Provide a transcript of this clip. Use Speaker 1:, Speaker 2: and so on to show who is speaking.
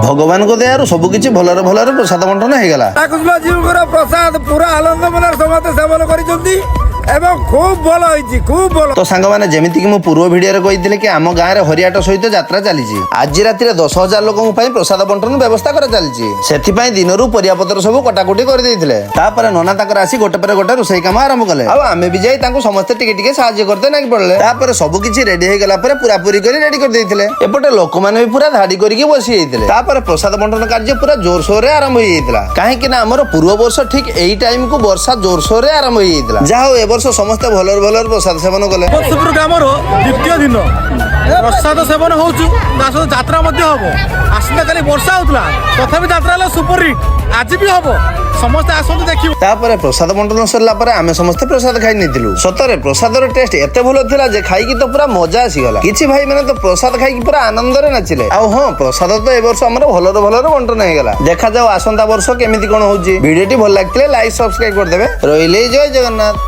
Speaker 1: भगवान को दयारु सब किछि भलरे भलरे प्रसाद बंटन हे गेला।
Speaker 2: प्रसाद पूरा आनंद मन समस्त सेवन करिसंती एवं खूब भल होइछि खूब भल।
Speaker 1: तो सांग माने जेमिति कि मु पूर्व वीडियो रे कहिथिले कि आम गाँ रे हरियाट सहित यात्रा चलीछि। आज राति 10,000 लोकन पई प्रसाद बंटन व्यवस्था करा चलीछि। सेथि पई दिनरु परियापत्र सब कटाकुटी कर देथिले। तापर नना ताकर आसी गोटे पर गोटे रोसई काम आरंभ कले। आ आमे भी जाई तांको समस्त टिके टिके सहाय्य करते नाकि पड़ले। तापर सब किछि रेडी हे गेला पर पूरा पूरी करी रेडी कर देथिले। एपटे लोक माने भी पूरा धाडी करिके बसी हेतिले। तापर प्रसाद बंटन कार्य पूरा जोर शोर रे आरंभ होई हेतिला। काहे कि ना हमर पूर्व वर्ष ठीक एई टाइम को वर्षा जोर शोर रे आरंभ होई हेतिला। जाहो ए वर्ष समस्त भलर भलर प्रसाद सेवन कले।
Speaker 2: कोतपुर ग्रामर द्वितीय दिन प्रसाद सेवन होउछु यात्रा मध्य हबो। आसना काली वर्षा होतला तथापि यात्रा ले सुपर हिट आज भी हबो। समस्त आसंतु देखियो।
Speaker 1: तापर प्रसाद बंटन सरला पर आमे समस्त प्रसाद खाई नेतिलु। सतरे प्रसादर टेस्ट एते भलो थिला जे खाई की तो पूरा मजा आसी गला। किछि भाई माने तो प्रसाद खाई की पूरा आनंद रे नाचिले। आ हां प्रसाद तो ए वर्ष हमर भलर भलर बंटन हे गेला। देखा जाओ आसंता वर्ष केमिति कोन होउची। वीडियोटी भल लागतिले लाइक सब्सक्राइब कर देबे। रहिले जय जगन्नाथ।